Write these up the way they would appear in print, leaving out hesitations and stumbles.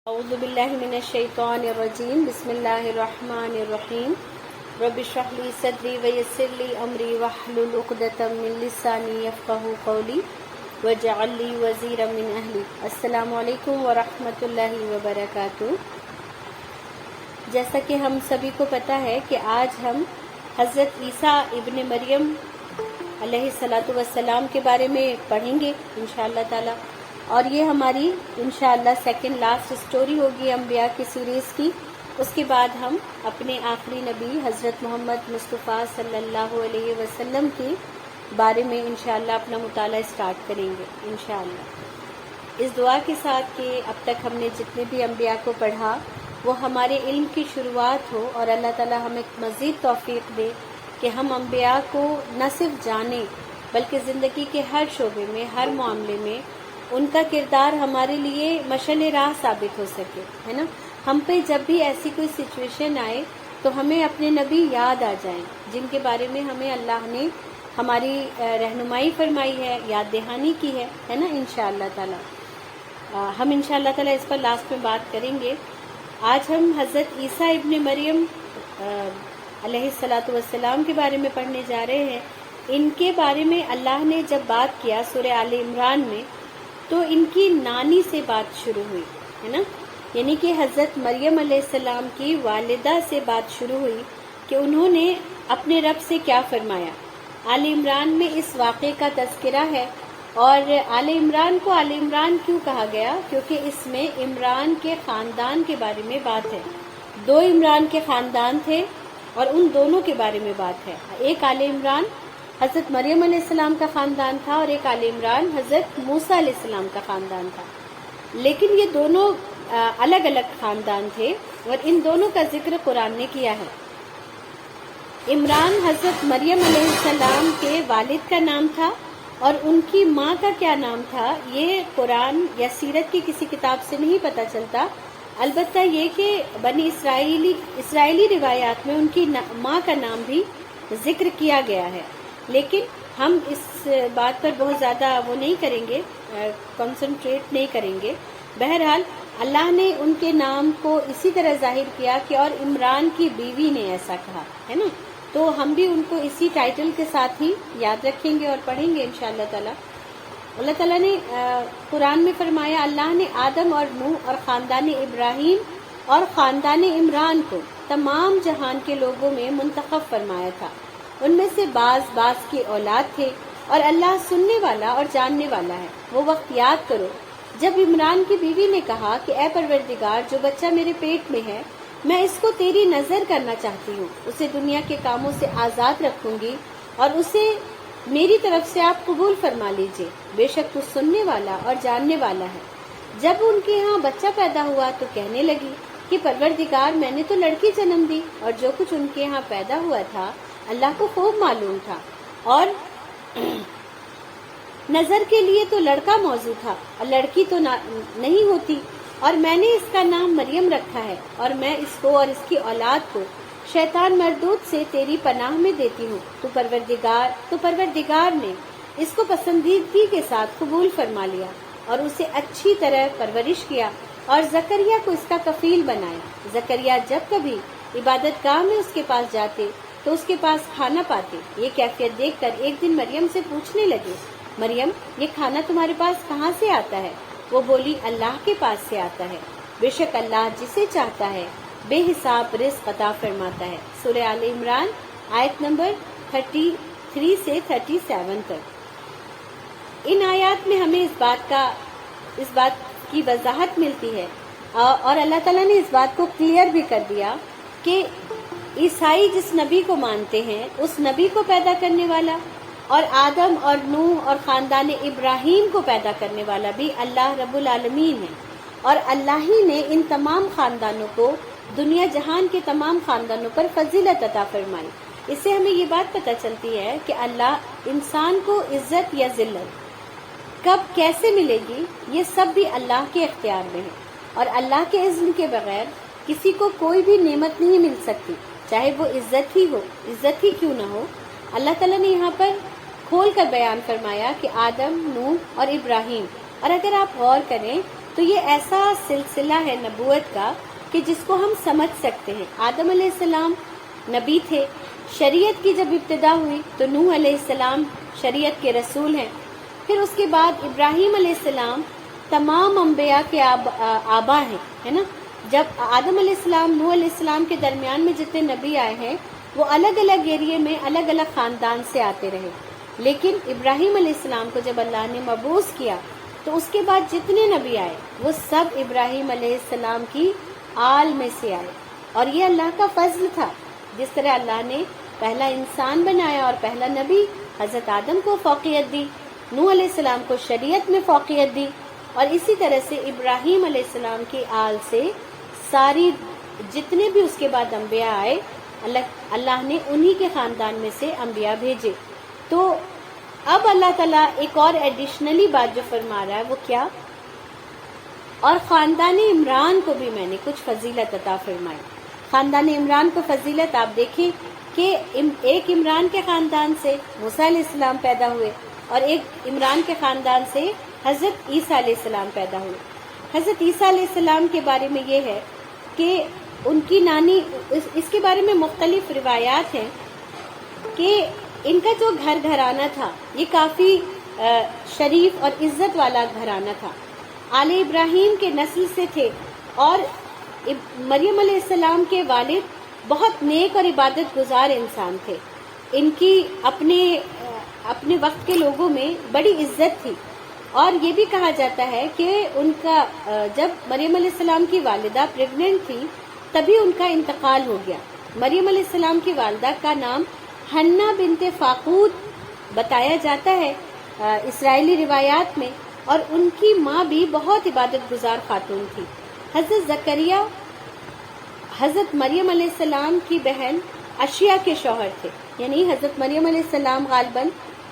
اعوذ باللہ من الشیطان الرجیم بسم اللہ الرحمن الرحیم رب اشرح لی صدری ویسر لی امری واحلل عقدۃ من لسانی یفقہوا قولی واجعل لی وزیرا من اہلی۔ السلام علیکم ورحمۃ اللہ وبرکاتہ۔ جیسا کہ ہم سبھی کو پتہ ہے کہ آج ہم حضرت عیسیٰ ابن مریم علیہ الصلاۃ والسلام کے بارے میں پڑھیں گے انشاءاللہ تعالی، اور یہ ہماری انشاءاللہ سیکنڈ لاسٹ سٹوری ہوگی انبیاء کی سیریز کی۔ اس کے بعد ہم اپنے آخری نبی حضرت محمد مصطفیٰ صلی اللہ علیہ وسلم کے بارے میں انشاءاللہ اپنا مطالعہ سٹارٹ کریں گے انشاءاللہ، اس دعا کے ساتھ کہ اب تک ہم نے جتنے بھی انبیاء کو پڑھا وہ ہمارے علم کی شروعات ہو، اور اللہ تعالی ہمیں مزید توفیق دے کہ ہم انبیاء کو نہ صرف جانیں بلکہ زندگی کے ہر شعبے میں، ہر معاملے میں ان کا کردار ہمارے لیے مشعل راہ ثابت ہو سکے، ہے نا۔ ہم پہ جب بھی ایسی کوئی سچویشن آئے تو ہمیں اپنے نبی یاد آ جائیں جن کے بارے میں ہمیں اللہ نے ہماری رہنمائی فرمائی ہے، یاد دہانی کی ہے نا انشاءاللہ تعالی۔ ہم انشاءاللہ تعالی اس پر لاسٹ میں بات کریں گے۔ آج ہم حضرت عیسیٰ ابن مریم علیہ الصلاۃ والسلام کے بارے میں پڑھنے جا رہے ہیں۔ ان کے بارے میں اللہ نے جب بات کیا سورہ آل عمران میں، تو ان کی نانی سے بات شروع ہوئی، ہے نا، یعنی کہ حضرت مریم علیہ السلام کی والدہ سے بات شروع ہوئی کہ انہوں نے اپنے رب سے کیا فرمایا۔ آل عمران میں اس واقعے کا تذکرہ ہے، اور آل عمران کو آل عمران کیوں کہا گیا؟ کیونکہ اس میں عمران کے خاندان کے بارے میں بات ہے۔ دو عمران کے خاندان تھے اور ان دونوں کے بارے میں بات ہے۔ ایک آل عمران حضرت مریم علیہ السلام کا خاندان تھا، اور ایک آل عمران حضرت موسیٰ علیہ السلام کا خاندان تھا، لیکن یہ دونوں الگ الگ خاندان تھے، اور ان دونوں کا ذکر قرآن نے کیا ہے۔ عمران حضرت مریم علیہ السلام کے والد کا نام تھا، اور ان کی ماں کا کیا نام تھا یہ قرآن یا سیرت کی کسی کتاب سے نہیں پتہ چلتا، البتہ یہ کہ بنی اسرائیلی روایات میں ان کی ماں کا نام بھی ذکر کیا گیا ہے، لیکن ہم اس بات پر بہت زیادہ وہ نہیں کریں گے، کنسنٹریٹ نہیں کریں گے۔ بہرحال اللہ نے ان کے نام کو اسی طرح ظاہر کیا کہ اور عمران کی بیوی نے ایسا کہا، ہے نا، تو ہم بھی ان کو اسی ٹائٹل کے ساتھ ہی یاد رکھیں گے اور پڑھیں گے انشاءاللہ تعالی۔ اللہ تعالیٰ نے قرآن میں فرمایا، اللہ نے آدم اور نوح اور خاندان ابراہیم اور خاندان عمران کو تمام جہان کے لوگوں میں منتخب فرمایا تھا، ان میں سے بعض کی اولاد تھے، اور اللہ سننے والا اور جاننے والا ہے۔ وہ وقت یاد کرو جب عمران کی بیوی نے کہا کہ اے پروردگار، جو بچہ میرے پیٹ میں ہے میں اس کو تیری نظر کرنا چاہتی ہوں، اسے دنیا کے کاموں سے آزاد رکھوں گی، اور اسے میری طرف سے آپ قبول فرما لیجئے، بے شک تو سننے والا اور جاننے والا ہے۔ جب ان کے ہاں بچہ پیدا ہوا تو کہنے لگی کہ پروردگار، میں نے تو لڑکی جنم دی، اور جو کچھ ان کے ہاں پیدا ہوا تھا اللہ کو خوب معلوم تھا، اور نظر کے لیے تو لڑکا موضوع تھا اور لڑکی تو نہیں ہوتی، اور میں نے اس کا نام مریم رکھا ہے، اور میں اس کو اور اس کی اولاد کو شیطان مردود سے تیری پناہ میں دیتی ہوں۔ تو پروردگار نے اس کو پسندیدگی کے ساتھ قبول فرما لیا، اور اسے اچھی طرح پرورش کیا، اور زکریا کو اس کا کفیل بنایا۔ زکریا جب کبھی عبادت گاہ میں اس کے پاس جاتے تو اس کے پاس کھانا پاتے۔ یہ کیفیت دیکھ کر ایک دن مریم سے پوچھنے لگے، مریم، یہ کھانا تمہارے پاس کہاں سے آتا ہے؟ وہ بولی، اللہ کے پاس سے آتا ہے، بے شک اللہ جسے چاہتا ہے بے حساب رزق عطا فرماتا ہے۔ سورہ آل عمران آیت نمبر 33 سے 37 تک۔ ان آیات میں ہمیں اس بات کی وضاحت ملتی ہے، اور اللہ تعالیٰ نے اس بات کو کلیئر بھی کر دیا کہ عیسائی جس نبی کو مانتے ہیں اس نبی کو پیدا کرنے والا، اور آدم اور نوح اور خاندان ابراہیم کو پیدا کرنے والا بھی اللہ رب العالمین ہے، اور اللہ ہی نے ان تمام خاندانوں کو دنیا جہان کے تمام خاندانوں پر فضیلت عطا فرمائی۔ اس سے ہمیں یہ بات پتہ چلتی ہے کہ اللہ انسان کو عزت یا ذلت کب کیسے ملے گی یہ سب بھی اللہ کے اختیار میں ہے، اور اللہ کے اذن کے بغیر کسی کو کوئی بھی نعمت نہیں مل سکتی، چاہے وہ عزت ہی کیوں نہ ہو۔ اللہ تعالیٰ نے یہاں پر کھول کر بیان فرمایا کہ آدم، نوح اور ابراہیم، اور اگر آپ غور کریں تو یہ ایسا سلسلہ ہے نبوت کا کہ جس کو ہم سمجھ سکتے ہیں۔ آدم علیہ السلام نبی تھے، شریعت کی جب ابتدا ہوئی تو نوح علیہ السلام شریعت کے رسول ہیں، پھر اس کے بعد ابراہیم علیہ السلام تمام انبیاء کے آبا ہیں، ہے نا۔ جب آدم علیہ السلام نوح علیہ السلام کے درمیان میں جتنے نبی آئے ہیں وہ الگ الگ ایریے میں الگ الگ خاندان سے آتے رہے، لیکن ابراہیم علیہ السلام کو جب اللہ نے مبعوث کیا تو اس کے بعد جتنے نبی آئے وہ سب ابراہیم علیہ السلام کی آل میں سے آئے، اور یہ اللہ کا فضل تھا۔ جس طرح اللہ نے پہلا انسان بنایا اور پہلا نبی حضرت آدم کو فوقیت دی، نوح علیہ السلام کو شریعت میں فوقیت دی، اور اسی طرح سے ابراہیم علیہ السلام کی آل سے ساری جتنے بھی اس کے بعد انبیاء آئے اللہ نے انہی کے خاندان میں سے انبیاء بھیجے۔ تو اب اللہ تعالیٰ ایک اور ایڈیشنلی بات جو فرما رہا ہے وہ کیا، اور خاندان عمران کو بھی میں نے کچھ فضیلت عطا فرمائی۔ خاندان عمران کو فضیلت آپ دیکھیں کہ ایک عمران کے خاندان سے موسیٰ علیہ السلام پیدا ہوئے، اور ایک عمران کے خاندان سے حضرت عیسیٰ علیہ السلام پیدا ہوئے۔ حضرت عیسیٰ علیہ السلام کے بارے میں یہ ہے کہ ان کی نانی، اس کے بارے میں مختلف روایات ہیں کہ ان کا جو گھرانہ تھا یہ کافی شریف اور عزت والا گھرانہ تھا، آل ابراہیم کے نسل سے تھے، اور مریم علیہ السلام کے والد بہت نیک اور عبادت گزار انسان تھے۔ ان کی اپنے وقت کے لوگوں میں بڑی عزت تھی، اور یہ بھی کہا جاتا ہے کہ ان کا جب مریم علیہ السلام کی والدہ پریگننٹ تھی تبھی ان کا انتقال ہو گیا۔ مریم علیہ السلام کی والدہ کا نام حنا بنت فاقود بتایا جاتا ہے اسرائیلی روایات میں، اور ان کی ماں بھی بہت عبادت گزار خاتون تھی۔ حضرت زکریا حضرت مریم علیہ السلام کی بہن اشیا کے شوہر تھے، یعنی حضرت مریم علیہ السلام غالباً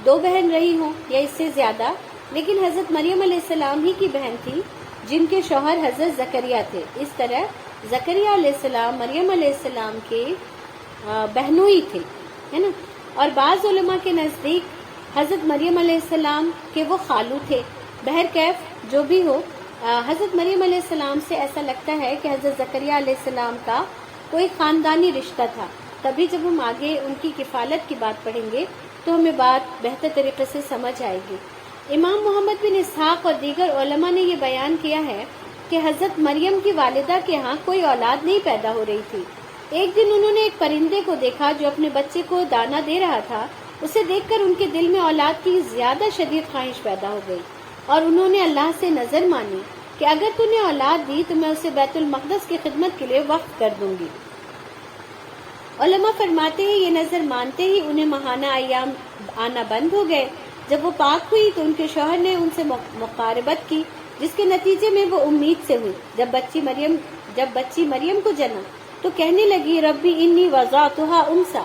2 بہن رہی ہوں یا اس سے زیادہ، لیکن حضرت مریم علیہ السلام ہی کی بہن تھی جن کے شوہر حضرت زکریا تھے۔ اس طرح زکریا علیہ السلام مریم علیہ السلام کے بہنوئی تھے، ہے نا۔ اور بعض علماء کے نزدیک حضرت مریم علیہ السلام کے وہ خالو تھے۔ بہرکیف جو بھی ہو، حضرت مریم علیہ السلام سے ایسا لگتا ہے کہ حضرت زکریا علیہ السلام کا کوئی خاندانی رشتہ تھا۔ تبھی جب ہم آگے ان کی کفالت کی بات پڑھیں گے تو ہمیں بات بہتر طریقے سے سمجھ آئے گی۔ امام محمد بن اسحاق اور دیگر علماء نے یہ بیان کیا ہے کہ حضرت مریم کی والدہ کے ہاں کوئی اولاد نہیں پیدا ہو رہی تھی۔ ایک دن انہوں نے ایک پرندے کو دیکھا جو اپنے بچے کو دانہ دے رہا تھا۔ اسے دیکھ کر ان کے دل میں اولاد کی زیادہ شدید خواہش پیدا ہو گئی، اور انہوں نے اللہ سے نظر مانی کہ اگر تو نے اولاد دی تو میں اسے بیت المقدس کی خدمت کے لیے وقف کر دوں گی۔ علماء فرماتے ہیں یہ نظر مانتے ہی انہیں ماہانہ ایام آنا بند ہو گئے۔ جب وہ پاک ہوئی تو ان کے شوہر نے ان سے مقاربت کی، جس کے نتیجے میں وہ امید سے ہوئی۔ جب بچی مریم کو جنا تو کہنے لگی ربی انی وضعتها انثى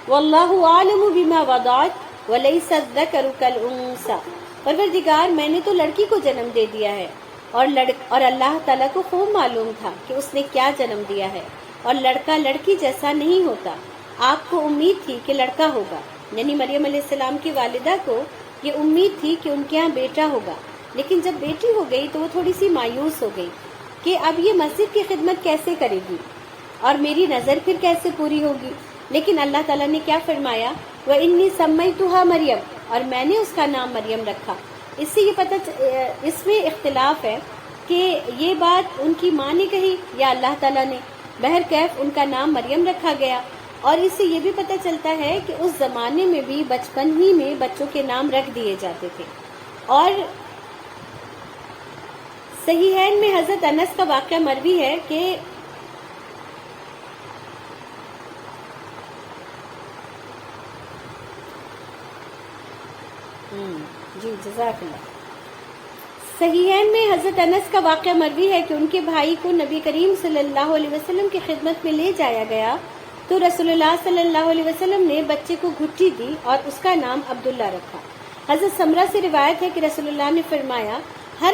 واللہ اعلم بما وضعت ولیس الذکر کالانثى، پروردگار میں نے تو لڑکی کو جنم دے دیا ہے، اور اللہ تعالیٰ کو خوب معلوم تھا کہ اس نے کیا جنم دیا ہے، اور لڑکا لڑکی جیسا نہیں ہوتا۔ آپ کو امید تھی کہ لڑکا ہوگا، یعنی مریم علیہ السلام کی والدہ کو یہ امید تھی کہ ان کے ہاں بیٹا ہوگا، لیکن جب بیٹی ہو گئی تو وہ تھوڑی سی مایوس ہو گئی کہ اب یہ مسجد کی خدمت کیسے کرے گی اور میری نظر پھر کیسے پوری ہوگی۔ لیکن اللہ تعالیٰ نے کیا فرمایا، وَإِنِّي سَمَّيْتُهَا مریم، اور میں نے اس کا نام مریم رکھا۔ اس سے یہ اس میں اختلاف ہے کہ یہ بات ان کی ماں نے کہی یا اللہ تعالیٰ نے۔ بہرکیف ان کا نام مریم رکھا گیا، اور اس سے یہ بھی پتہ چلتا ہے کہ اس زمانے میں بھی بچپن ہی میں بچوں کے نام رکھ دیے جاتے تھے۔ اور صحیحین میں حضرت انس کا واقعہ مروی ہے کہ جزاک اللہ۔ صحیحین میں حضرت انس کا واقعہ مروی ہے کہ ان کے بھائی کو نبی کریم صلی اللہ علیہ وسلم کی خدمت میں لے جایا گیا تو رسول اللہ صلی اللہ علیہ وسلم نے بچے کو گھٹی دی اور اس کا نام عبداللہ رکھا۔ حضرت سمرہ سے روایت ہے کہ رسول اللہ نے فرمایا ہر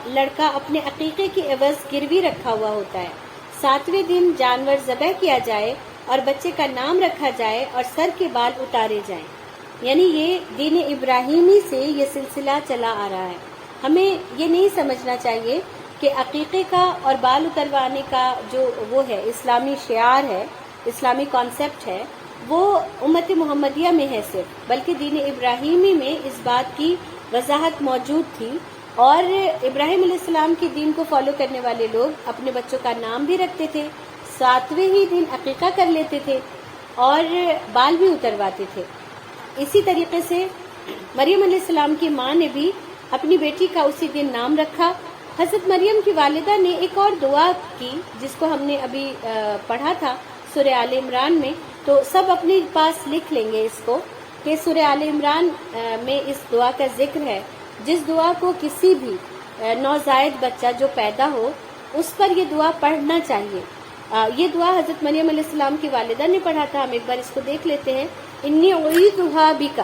لڑکا اپنے عقیقے کی عوض گروی رکھا ہوا ہوتا ہے۔ 7ویں دن جانور ذبح کیا جائے اور بچے کا نام رکھا جائے اور سر کے بال اتارے جائیں، یعنی یہ دین ابراہیمی سے یہ سلسلہ چلا آ رہا ہے۔ ہمیں یہ نہیں سمجھنا چاہیے کہ عقیقے کا اور بال اتروانے کا جو وہ ہے اسلامی شعار ہے، اسلامی کانسیپٹ ہے، وہ امت محمدیہ میں ہے صرف، بلکہ دین ابراہیمی میں اس بات کی وضاحت موجود تھی، اور ابراہیم علیہ السلام کے دین کو فالو کرنے والے لوگ اپنے بچوں کا نام بھی رکھتے تھے، 7ویں ہی دن عقیقہ کر لیتے تھے اور بال بھی اترواتے تھے۔ اسی طریقے سے مریم علیہ السلام کی ماں نے بھی اپنی بیٹی کا اسی دن نام رکھا۔ حضرت مریم کی والدہ نے ایک اور دعا کی جس کو ہم نے ابھی پڑھا تھا سورہ آل عمران میں، تو سب اپنے پاس لکھ لیں گے اس کو کہ سورہ آل عمران میں اس دعا کا ذکر ہے، جس دعا کو کسی بھی نوزائیدہ بچہ جو پیدا ہو اس پر یہ دعا پڑھنا چاہیے۔ یہ دعا حضرت مریم علیہ السلام کی والدہ نے پڑھا تھا، ہم ایک بار اس کو دیکھ لیتے ہیں۔ انی اعیذھا بک،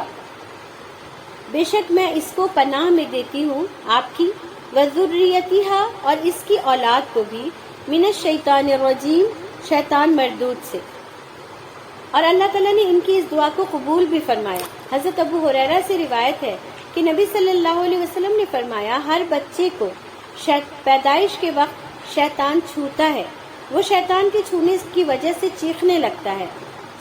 بے شک میں اس کو پناہ میں دیتی ہوں آپ کی، وذریتھا، اور اس کی اولاد کو بھی، من الشیطان الرجیم، شیطان مردود سے۔ اور اللہ تعالیٰ نے ان کی اس دعا کو قبول بھی فرمایا۔ حضرت ابو ہریرہ سے روایت ہے کہ نبی صلی اللہ علیہ وسلم نے فرمایا، ہر بچے کو پیدائش کے وقت شیطان چھوتا ہے، وہ شیطان کے چھونے کی وجہ سے چیخنے لگتا ہے،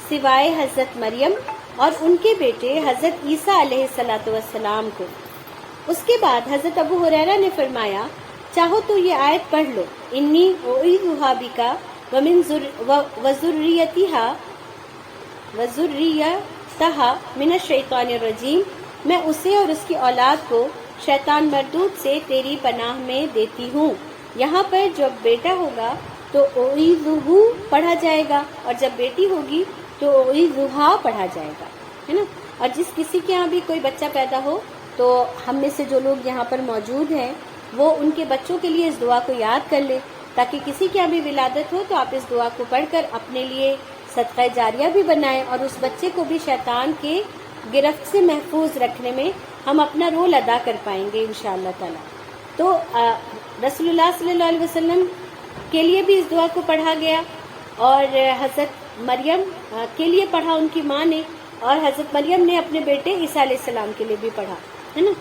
سوائے حضرت مریم اور ان کے بیٹے حضرت عیسیٰ علیہ السلام کو۔ اس کے بعد حضرت ابو ہریرہ نے فرمایا، چاہو تو یہ آیت پڑھ لو، انی اعیذھا بک وذریتھا من الشیطان الرجیم، میں اسے اور اس کی اولاد کو شیطان مردود سے تیری پناہ میں دیتی ہوں۔ یہاں پر جب بیٹا ہوگا تو اعیذہ پڑھا جائے گا، اور جب بیٹی ہوگی تو اعیذھا پڑھا جائے گا، ہے نا۔ اور جس کسی کے یہاں بھی کوئی بچہ پیدا ہو تو ہم میں سے جو لوگ یہاں پر موجود ہیں وہ ان کے بچوں کے لیے اس دعا کو یاد کر لیں، تاکہ کسی کے یہاں بھی ولادت ہو تو آپ اس دعا کو پڑھ کر اپنے لیے صدقہ جاریہ بھی بنائیں، اور اس بچے کو بھی شیطان کے گرفت سے محفوظ رکھنے میں ہم اپنا رول ادا کر پائیں گے انشاءاللہ تعالی۔ تو رسول اللہ صلی اللہ علیہ وسلم کے لیے بھی اس دعا کو پڑھا گیا، اور حضرت مریم کے لیے پڑھا ان کی ماں نے، اور حضرت مریم نے اپنے بیٹے عیسیٰ علیہ السلام کے لیے بھی پڑھا، ہے نا۔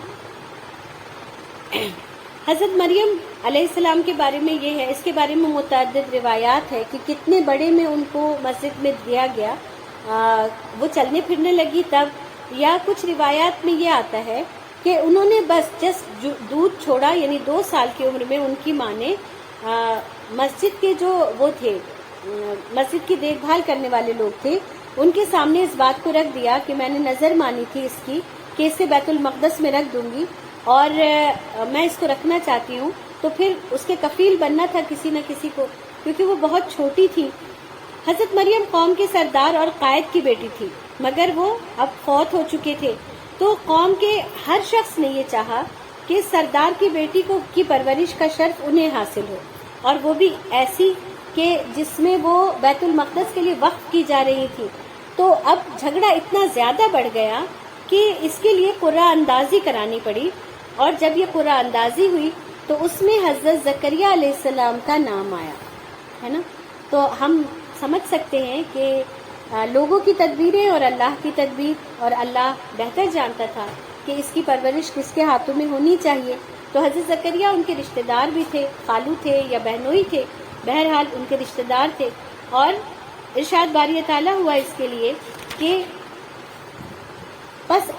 حضرت مریم علیہ السلام کے بارے میں یہ ہے، اس کے بارے میں متعدد روایات ہے کہ کتنے بڑے میں ان کو مسجد میں دیا گیا، وہ چلنے پھرنے لگی تب، یا کچھ روایات میں یہ آتا ہے کہ انہوں نے بس دودھ چھوڑا، یعنی 2 سال کی عمر میں ان کی ماں نے مسجد کے جو وہ تھے، مسجد کی دیکھ بھال کرنے والے لوگ تھے، ان کے سامنے اس بات کو رکھ دیا کہ میں نے نظر مانی تھی اس کی کہ اسے بیت المقدس میں رکھ دوں گی، اور میں اس کو رکھنا چاہتی ہوں، تو پھر اس کے کفیل بننا تھا کسی نہ کسی کو، کیونکہ وہ بہت چھوٹی تھی۔ حضرت مریم قوم کے سردار اور قائد کی بیٹی تھی، مگر وہ اب فوت ہو چکے تھے، تو قوم کے ہر شخص نے یہ چاہا کہ سردار کی بیٹی کی پرورش کا شرف انہیں حاصل ہو، اور وہ بھی ایسی کہ جس میں وہ بیت المقدس کے لیے وقف کی جا رہی تھی۔ تو اب جھگڑا اتنا زیادہ بڑھ گیا کہ اس کے لیے قرعہ اندازی کرانی پڑی، اور جب یہ قرعہ اندازی ہوئی تو اس میں حضرت زکریا علیہ السلام کا نام آیا، ہے نا۔ تو ہم سمجھ سکتے ہیں کہ لوگوں کی تدبیریں اور اللہ کی تدبیر، اور اللہ بہتر جانتا تھا کہ اس کی پرورش کس کے ہاتھوں میں ہونی چاہیے۔ تو حضرت زکریا ان کے رشتہ دار بھی تھے، خالو تھے یا بہنوئی تھے، بہرحال ان کے رشتہ دار تھے، اور ارشاد باری تعالیٰ ہوا اس کے لیے کہ بس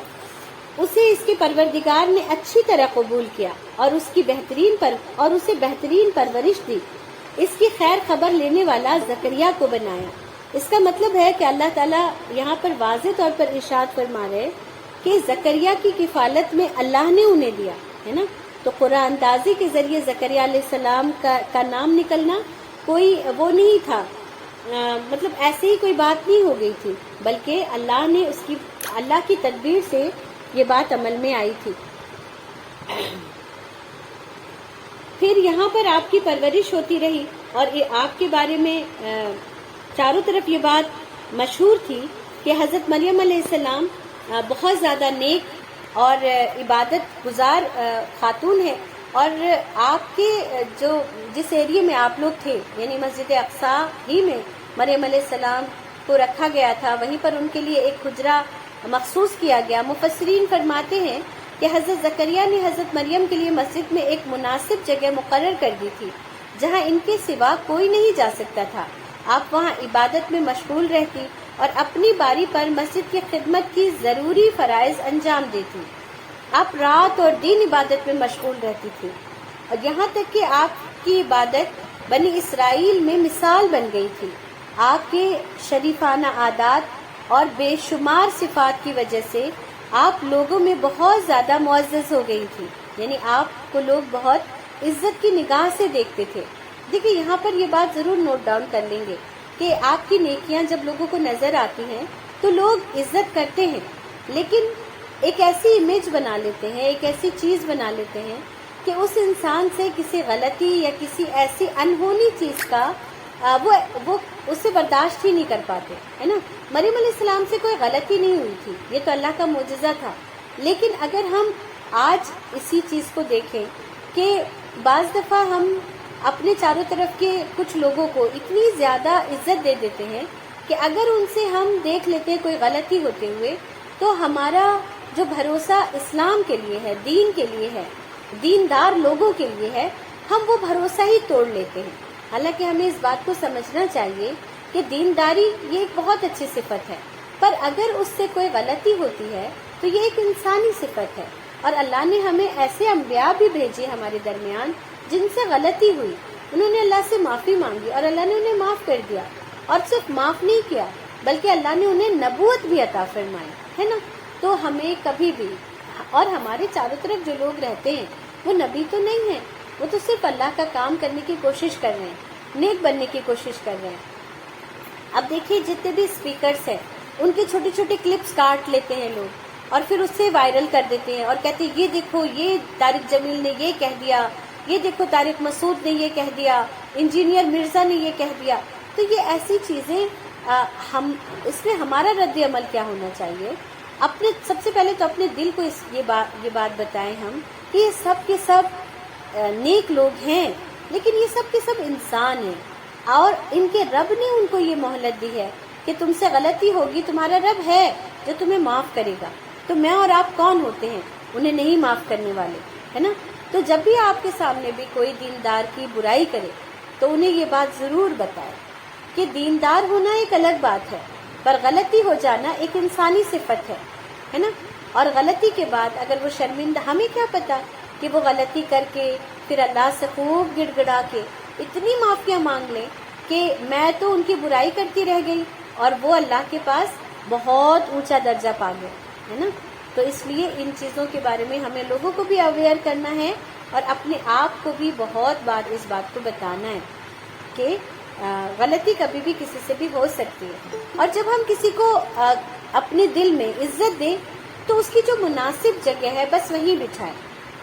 اسے اس کے پروردگار نے اچھی طرح قبول کیا، اور اسے بہترین پرورش دی، اس کی خیر خبر لینے والا زکریا کو بنایا۔ اس کا مطلب ہے کہ اللہ تعالیٰ یہاں پر واضح طور پر ارشاد فرما رہے کہ زکریا کی کفالت میں اللہ نے انہیں دیا، ہے نا۔ تو قرآن اندازی کے ذریعے زکریا علیہ السلام کا نام نکلنا کوئی وہ نہیں تھا، مطلب ایسے ہی کوئی بات نہیں ہو گئی تھی، بلکہ اللہ کی تدبیر سے یہ بات عمل میں آئی تھی۔ پھر یہاں پر آپ کی پرورش ہوتی رہی، اور آپ کے بارے میں چاروں طرف یہ بات مشہور تھی کہ حضرت مریم علیہ السلام بہت زیادہ نیک اور عبادت گزار خاتون ہے، اور آپ کے جس ایریے میں آپ لوگ تھے، یعنی مسجد اقصی ہی میں مریم علیہ السلام کو رکھا گیا تھا، وہیں پر ان کے لیے ایک حجرہ مخصوص کیا گیا۔ مفسرین فرماتے ہیں کہ حضرت زکریا نے حضرت مریم کے لیے مسجد میں ایک مناسب جگہ مقرر کر دی تھی جہاں ان کے سوا کوئی نہیں جا سکتا تھا۔ آپ وہاں عبادت میں مشغول رہتی اور اپنی باری پر مسجد کی خدمت کی ضروری فرائض انجام دیتی۔ آپ رات اور دن عبادت میں مشغول رہتی تھی اور یہاں تک کہ آپ کی عبادت بنی اسرائیل میں مثال بن گئی تھی۔ آپ کے شریفانہ عادات اور بے شمار صفات کی وجہ سے آپ لوگوں میں بہت زیادہ معزز ہو گئی تھی، یعنی آپ کو لوگ بہت عزت کی نگاہ سے دیکھتے تھے۔ دیکھیں یہاں پر یہ بات ضرور نوٹ ڈاؤن کر لیں گے کہ آپ کی نیکیاں جب لوگوں کو نظر آتی ہیں تو لوگ عزت کرتے ہیں، لیکن ایک ایسی امیج بنا لیتے ہیں، ایک ایسی چیز بنا لیتے ہیں کہ اس انسان سے کسی غلطی یا کسی ایسی انہونی چیز کا وہ اسے برداشت ہی نہیں کر پاتے، ہے نا۔ مریم علیہ السلام سے کوئی غلطی نہیں ہوئی تھی، یہ تو اللہ کا معجزہ تھا، لیکن اگر ہم آج اسی چیز کو دیکھیں کہ بعض دفعہ ہم اپنے چاروں طرف کے کچھ لوگوں کو اتنی زیادہ عزت دے دیتے ہیں کہ اگر ان سے ہم دیکھ لیتے ہیں کوئی غلطی ہوتے ہوئے تو ہمارا جو بھروسہ اسلام کے لیے ہے، دین کے لیے ہے، دیندار لوگوں کے لیے ہے، ہم وہ بھروسہ ہی توڑ لیتے ہیں۔ حالانکہ ہمیں اس بات کو سمجھنا چاہیے کہ دینداری یہ ایک بہت اچھی صفت ہے، پر اگر اس سے کوئی غلطی ہوتی ہے تو یہ ایک انسانی صفت ہے، اور اللہ نے ہمیں ایسے انبیاء بھی بھیجے ہمارے درمیان جن سے غلطی ہوئی، انہوں نے اللہ سے معافی مانگی اور اللہ نے انہیں معاف کر دیا، اور صرف معاف نہیں کیا بلکہ اللہ نے انہیں نبوت بھی عطا فرمائی، ہے نا۔ تو ہمیں کبھی بھی، اور ہمارے چاروں طرف جو لوگ رہتے ہیں وہ نبی تو نہیں ہیں، وہ تو صرف اللہ کا کام کرنے کی کوشش کر رہے ہیں، نیک بننے کی کوشش کر رہے ہیں۔ اب دیکھیے جتنے بھی اسپیکرز ہیں ان کے چھوٹے چھوٹے کلپس کاٹ لیتے ہیں لوگ اور پھر اس سے وائرل کر دیتے ہیں اور کہتے ہیں یہ دیکھو یہ طارق جمیل نے یہ کہہ دیا، یہ دیکھو طارق مسعود نے یہ کہہ دیا، انجینئر مرزا نے یہ کہہ دیا۔ تو یہ ایسی چیزیں ہم اس میں ہمارا رد عمل کیا ہونا چاہیے؟ اپنے سب سے پہلے تو اپنے دل کو یہ بات بتائیں ہم کہ یہ سب کے سب نیک لوگ ہیں، لیکن یہ سب کے سب انسان ہیں، اور ان کے رب نے ان کو یہ مہلت دی ہے کہ تم سے غلطی ہوگی، تمہارا رب ہے جو تمہیں معاف کرے گا۔ تو میں اور آپ کون ہوتے ہیں انہیں نہیں معاف کرنے والے، ہے نا۔ تو جب بھی آپ کے سامنے بھی کوئی دیندار کی برائی کرے تو انہیں یہ بات ضرور بتائے کہ دیندار ہونا ایک الگ بات ہے، پر غلطی ہو جانا ایک انسانی صفت ہے نا۔ اور غلطی کے بعد اگر وہ شرمندہ، ہمیں کیا پتا کہ وہ غلطی کر کے پھر اللہ سے خوب گڑ گڑا کے اتنی معافیاں مانگ لیں کہ میں تو ان کی برائی کرتی رہ گئی اور وہ اللہ کے پاس بہت اونچا درجہ پا گئے، ہے نا۔ تو اس لیے ان چیزوں کے بارے میں ہمیں لوگوں کو بھی اویئر کرنا ہے اور اپنے آپ کو بھی بہت بار اس بات کو بتانا ہے کہ غلطی کبھی بھی کسی سے بھی ہو سکتی ہے، اور جب ہم کسی کو اپنے دل میں عزت دیں تو اس کی جو مناسب جگہ ہے بس وہیں بٹھائیں۔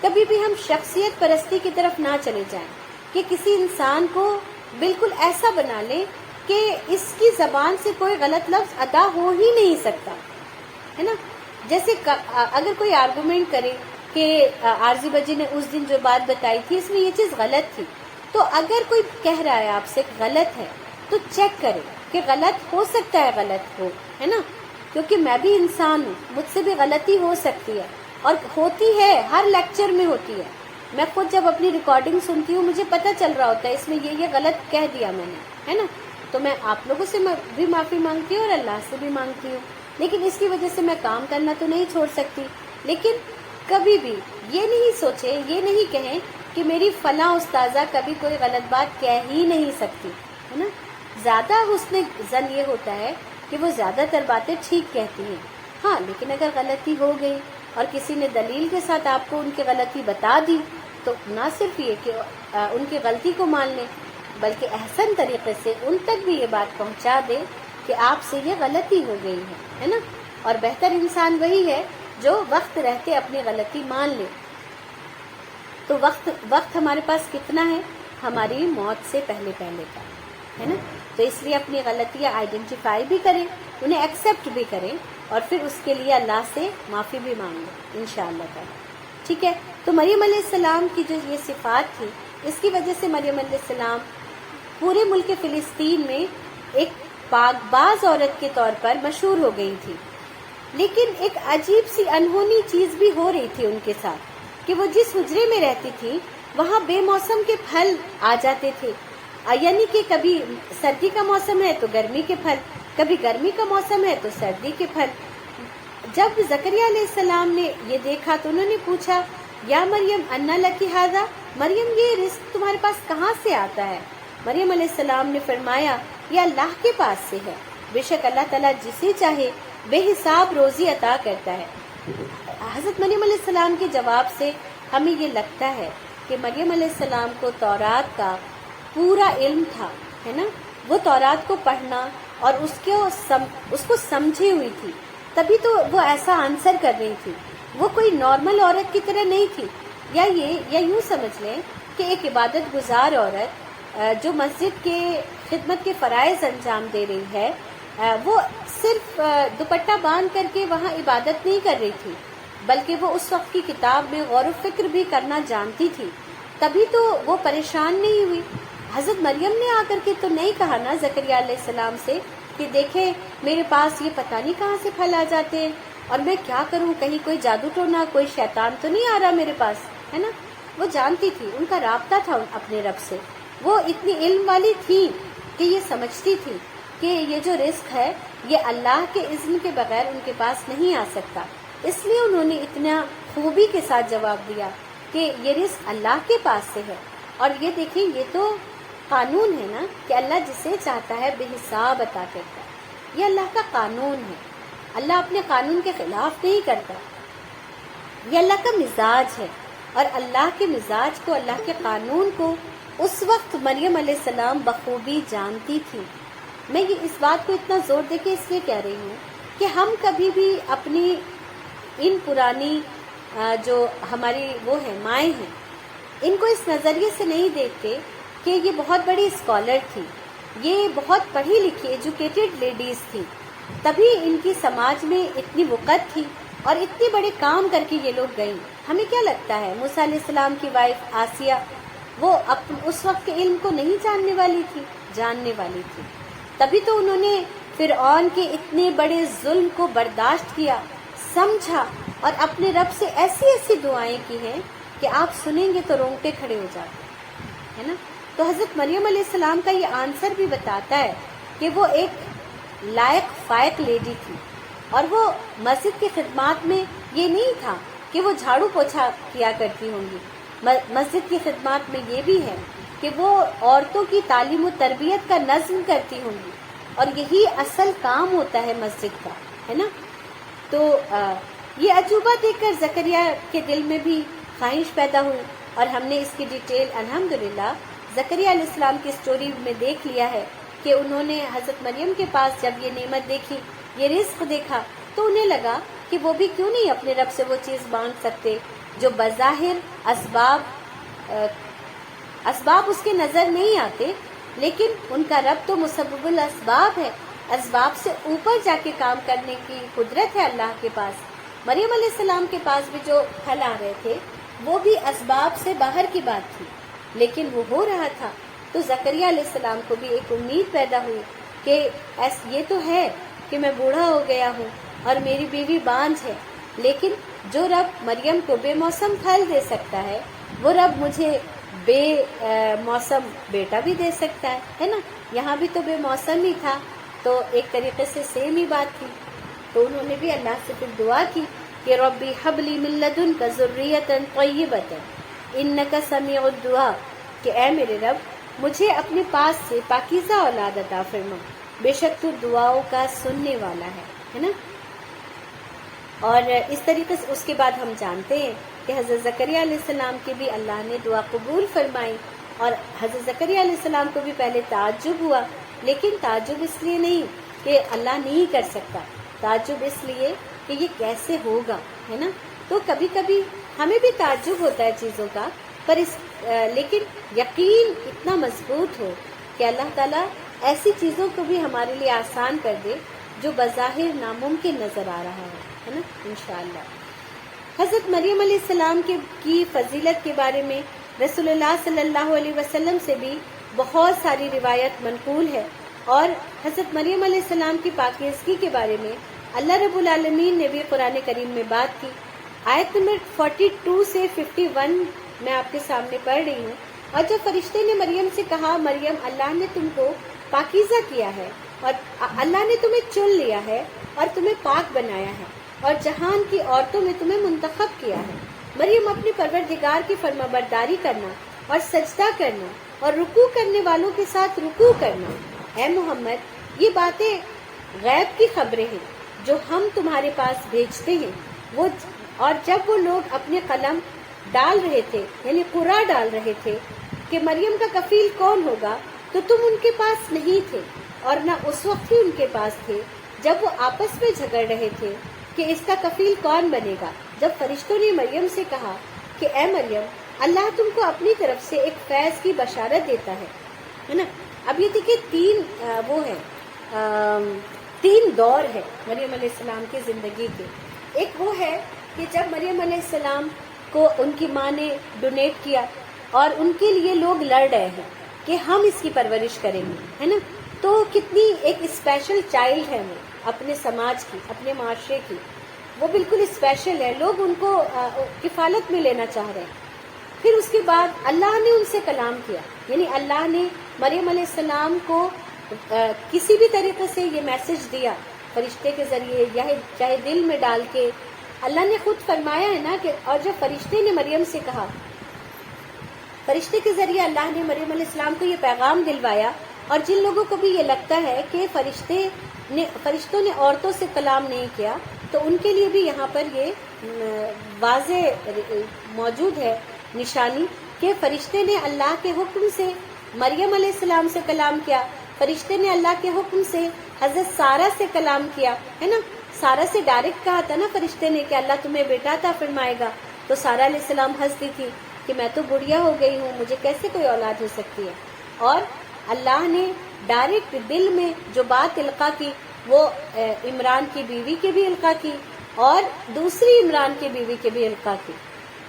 کبھی بھی ہم شخصیت پرستی کی طرف نہ چلے جائیں کہ کسی انسان کو بالکل ایسا بنا لیں کہ اس کی زبان سے کوئی غلط لفظ ادا ہو ہی نہیں سکتا، ہے نا۔ جیسے اگر کوئی آرگومنٹ کرے کہ عارضی بجی نے اس دن جو بات بتائی تھی اس میں یہ چیز غلط تھی، تو اگر کوئی کہہ رہا ہے آپ سے غلط ہے تو چیک کرے کہ غلط ہو سکتا ہے، غلط ہو، ہے نا، کیونکہ میں بھی انسان ہوں، مجھ سے بھی غلطی ہو سکتی ہے اور ہوتی ہے، ہر لیکچر میں ہوتی ہے۔ میں خود جب اپنی ریکارڈنگ سنتی ہوں مجھے پتہ چل رہا ہوتا ہے اس میں یہ غلط کہہ دیا میں نے، ہے نا۔ تو میں آپ لوگوں سے بھی معافی مانگتی ہوں اور اللہ سے بھی مانگتی ہوں، لیکن اس کی وجہ سے میں کام کرنا تو نہیں چھوڑ سکتی۔ لیکن کبھی بھی یہ نہیں سوچیں، یہ نہیں کہیں کہ میری فلاں استاذہ کبھی کوئی غلط بات کہہ ہی نہیں سکتی، ہے نا۔ زیادہ حسن ظن یہ ہوتا ہے کہ وہ زیادہ تر باتیں ٹھیک کہتی ہیں، ہاں، لیکن اگر غلطی ہو گئی اور کسی نے دلیل کے ساتھ آپ کو ان کی غلطی بتا دی تو نہ صرف یہ کہ ان کی غلطی کو مان لیں بلکہ احسن طریقے سے ان تک بھی یہ بات پہنچا دیں کہ آپ سے یہ غلطی ہو گئی ہے نا۔ اور بہتر انسان وہی ہے جو وقت رہتے اپنی غلطی مان لے۔ تو وقت ہمارے پاس کتنا ہے؟ ہماری موت سے پہلے کا ہے نا۔ تو اس لیے اپنی غلطیاں آئیڈینٹیفائی بھی کریں، انہیں ایکسیپٹ بھی کریں، اور پھر اس کے لیے اللہ سے معافی بھی مانگیں انشاءاللہ تعالی، ٹھیک ہے۔ تو مریم علیہ السلام کی جو یہ صفات تھی، اس کی وجہ سے مریم علیہ السلام پورے ملک فلسطین میں ایک پاک باز عورت کے طور پر مشہور ہو گئی تھی۔ لیکن ایک عجیب سی انہونی چیز بھی ہو رہی تھی ان کے ساتھ کہ وہ جس حجرے میں رہتی تھی وہاں بے موسم کے پھل آ جاتے تھے، یعنی کہ کبھی سردی کا موسم ہے تو گرمی کے پھل، کبھی گرمی کا موسم ہے تو سردی کے پھل۔ جب زکریا علیہ السلام نے یہ دیکھا تو انہوں نے پوچھا یا مریم انا لکی ھذا، مریم یہ رزق تمہارے پاس کہاں سے آتا ہے؟ مریم علیہ السلام نے فرمایا یہ اللہ کے پاس سے ہے، بے شک اللہ تعالیٰ جسے چاہے بے حساب روزی عطا کرتا ہے۔ حضرت مریم علیہ السلام کے جواب سے ہمیں یہ لگتا ہے کہ مریم علیہ السلام کو تورات کا پورا علم تھا، ہے نا، وہ تورات کو پڑھنا اور اس کو سمجھی ہوئی تھی، تبھی تو وہ ایسا آنسر کر رہی تھی۔ وہ کوئی نارمل عورت کی طرح نہیں تھی، یا یوں سمجھ لیں کہ ایک عبادت گزار عورت جو مسجد کے خدمت کے فرائض انجام دے رہی ہے، وہ صرف دوپٹہ باندھ کر کے وہاں عبادت نہیں کر رہی تھی، بلکہ وہ اس وقت کی کتاب میں غور و فکر بھی کرنا جانتی تھی، تبھی تو وہ پریشان نہیں ہوئی۔ حضرت مریم نے آ کر کے تو نہیں کہا نا زکریا علیہ السلام سے کہ دیکھیں میرے پاس یہ پتہ نہیں کہاں سے پھل آ جاتے ہیں اور میں کیا کروں، کہیں کوئی جادو ٹونا، کوئی شیطان تو نہیں آ رہا میرے پاس، ہے نا۔ وہ جانتی تھی، ان کا رابطہ تھا اپنے رب سے، وہ اتنی علم والی تھی کہ یہ سمجھتی تھی کہ یہ جو رزق ہے یہ اللہ کے اذن کے بغیر ان کے پاس نہیں آ سکتا، اس لیے انہوں نے اتنا خوبی کے ساتھ جواب دیا کہ یہ رزق اللہ کے پاس سے ہے۔ اور یہ دیکھیں یہ تو قانون ہے نا کہ اللہ جسے چاہتا ہے بے حساب عطا کرتا ہے، یہ اللہ کا قانون ہے، اللہ اپنے قانون کے خلاف نہیں کرتا، یہ اللہ کا مزاج ہے، اور اللہ کے مزاج کو، اللہ کے قانون کو اس وقت مریم علیہ السلام بخوبی جانتی تھی۔ میں یہ اس بات کو اتنا زور دے کے اس لیے کہہ رہی ہوں کہ ہم کبھی بھی اپنی ان پرانی جو ہماری وہ ہیں مائیں ہیں، ان کو اس نظریے سے نہیں دیکھتے کہ یہ بہت بڑی اسکالر تھی، یہ بہت پڑھی لکھی ایجوکیٹڈ لیڈیز تھی، تبھی ان کی سماج میں اتنی وقت تھی اور اتنے بڑے کام کر کے یہ لوگ گئیں۔ ہمیں کیا لگتا ہے موسیٰ علیہ السلام کی وائف آسیہ وہ اس وقت کے علم کو نہیں جاننے والی تھی؟ جاننے والی تھی، تبھی تو انہوں نے فرعون کے اتنے بڑے ظلم کو برداشت کیا، سمجھا، اور اپنے رب سے ایسی ایسی دعائیں کی ہیں کہ آپ سنیں گے تو رونگٹے کھڑے ہو جاتے ہیں، ہے نا۔ تو حضرت مریم علیہ السلام کا یہ آنسر بھی بتاتا ہے کہ وہ ایک لائق فائق لیڈی تھی، اور وہ مسجد کی خدمات میں یہ نہیں تھا کہ وہ جھاڑو پوچھا کیا کرتی ہوں گی، مسجد کی خدمات میں یہ بھی ہے کہ وہ عورتوں کی تعلیم و تربیت کا نظم کرتی ہوں گی، اور یہی اصل کام ہوتا ہے مسجد کا، ہے نا۔ تو یہ عجوبہ دیکھ کر زکریا کے دل میں بھی خواہش پیدا ہوئی، اور ہم نے اس کی ڈیٹیل الحمدللہ زکریا علیہ السلام کی سٹوری میں دیکھ لیا ہے کہ انہوں نے حضرت مریم کے پاس جب یہ نعمت دیکھی، یہ رزق دیکھا، تو انہیں لگا کہ وہ بھی کیوں نہیں اپنے رب سے وہ چیز مانگ سکتے جو بظاہر اسباب اس کے نظر نہیں آتے، لیکن ان کا رب تو مسبب الاسباب ہے، اسباب سے اوپر جا کے کام کرنے کی قدرت ہے اللہ کے پاس۔ مریم علیہ السلام کے پاس بھی جو پھل آ رہے تھے وہ بھی اسباب سے باہر کی بات تھی، لیکن وہ ہو رہا تھا، تو زکریا علیہ السلام کو بھی ایک امید پیدا ہوئی کہ یہ تو ہے کہ میں بوڑھا ہو گیا ہوں اور میری بیوی بانجھ ہے، لیکن جو رب مریم کو بے موسم پھل دے سکتا ہے وہ رب مجھے بے موسم بیٹا بھی دے سکتا ہے نا۔ یہاں بھی تو بے موسم ہی تھا، تو ایک طریقے سے سیم ہی بات تھی۔ تو انہوں نے بھی اللہ سے پھر دعا کی کہ ربی حب لی من لدنک ذریۃ طیبۃ انک سمیع الدعاء، کہ اے میرے رب مجھے اپنے پاس سے پاکیزہ اولاد عطا فرما، بے شک تو دعاؤں کا سننے والا ہے نا۔ اور اس طریقے سے اس کے بعد ہم جانتے ہیں کہ حضرت زکریا علیہ السلام کی بھی اللہ نے دعا قبول فرمائی، اور حضرت زکریا علیہ السلام کو بھی پہلے تعجب ہوا، لیکن تعجب اس لیے نہیں کہ اللہ نہیں کر سکتا، تعجب اس لیے کہ یہ کیسے ہوگا، ہے نا۔ تو کبھی کبھی ہمیں بھی تعجب ہوتا ہے چیزوں کا، پر لیکن یقین اتنا مضبوط ہو کہ اللہ تعالیٰ ایسی چیزوں کو بھی ہمارے لیے آسان کر دے جو بظاہر ناممکن نظر آ رہا ہے نا، انشاءاللہ۔ حضرت مریم علیہ السلام کی فضیلت کے بارے میں رسول اللہ صلی اللہ علیہ وسلم سے بھی بہت ساری روایت منقول ہے، اور حضرت مریم علیہ السلام کی پاکیزگی کے بارے میں اللہ رب العالمین نے بھی قرآن کریم میں بات کی. آیت نمبر 42 سے 51 میں آپ کے سامنے پڑھ رہی ہوں. اور جب فرشتے نے مریم سے کہا مریم اللہ نے تم کو پاکیزہ کیا ہے اور اللہ نے تمہیں چن لیا ہے اور تمہیں پاک بنایا ہے اور جہان کی عورتوں میں تمہیں منتخب کیا ہے. مریم اپنے پروردگار کی فرمانبرداری کرنا اور سجدہ کرنا اور رکوع کرنے والوں کے ساتھ رکوع کرنا. اے محمد یہ باتیں غیب کی خبریں ہیں جو ہم تمہارے پاس بھیجتے ہیں. وہ اور جب وہ لوگ اپنے قلم ڈال رہے تھے یعنی قرعہ ڈال رہے تھے کہ مریم کا کفیل کون ہوگا تو تم ان کے پاس نہیں تھے اور نہ اس وقت ہی ان کے پاس تھے جب وہ آپس میں جھگڑ رہے تھے کہ اس کا کفیل کون بنے گا. جب فرشتوں نے مریم سے کہا کہ اے مریم اللہ تم کو اپنی طرف سے ایک فیض کی بشارت دیتا ہے نا. اب یہ دیکھیے تین دور ہے مریم علیہ السلام کی زندگی کے. ایک وہ ہے کہ جب مریم علیہ السلام کو ان کی ماں نے ڈونیٹ کیا اور ان کے لیے لوگ لڑ رہے ہیں کہ ہم اس کی پرورش کریں گے ہے نا. تو کتنی ایک اسپیشل چائلڈ ہے وہ اپنے سماج کی اپنے معاشرے کی. وہ بالکل اسپیشل ہے. لوگ ان کو کفالت میں لینا چاہ رہے ہیں. پھر اس کے بعد اللہ نے ان سے کلام کیا یعنی اللہ نے مریم علیہ السلام کو کسی بھی طریقے سے یہ میسج دیا فرشتے کے ذریعے یا چاہے دل میں ڈال کے. اللہ نے خود فرمایا ہے نا کہ اور جب فرشتے نے مریم سے کہا فرشتے کے ذریعے اللہ نے مریم علیہ السلام کو یہ پیغام دلوایا. اور جن لوگوں کو بھی یہ لگتا ہے کہ فرشتوں نے عورتوں سے کلام نہیں کیا تو ان کے لیے بھی یہاں پر یہ واضح موجود ہے نشانی کہ فرشتے نے اللہ کے حکم سے مریم علیہ السلام سے کلام کیا. فرشتے نے اللہ کے حکم سے حضرت سارہ سے کلام کیا ہے نا. سارہ سے ڈائریکٹ کہا تھا نا فرشتے نے کہ اللہ تمہیں بیٹا عطا فرمائے گا. تو سارہ علیہ السلام ہنستی تھی کہ میں تو بڑھیا ہو گئی ہوں مجھے کیسے کوئی اولاد ہو سکتی ہے. اور اللہ نے ڈائریکٹ دل میں جو بات القا کی وہ عمران کی بیوی کے بھی القا کی اور دوسری عمران کی بیوی کے بھی القا کی.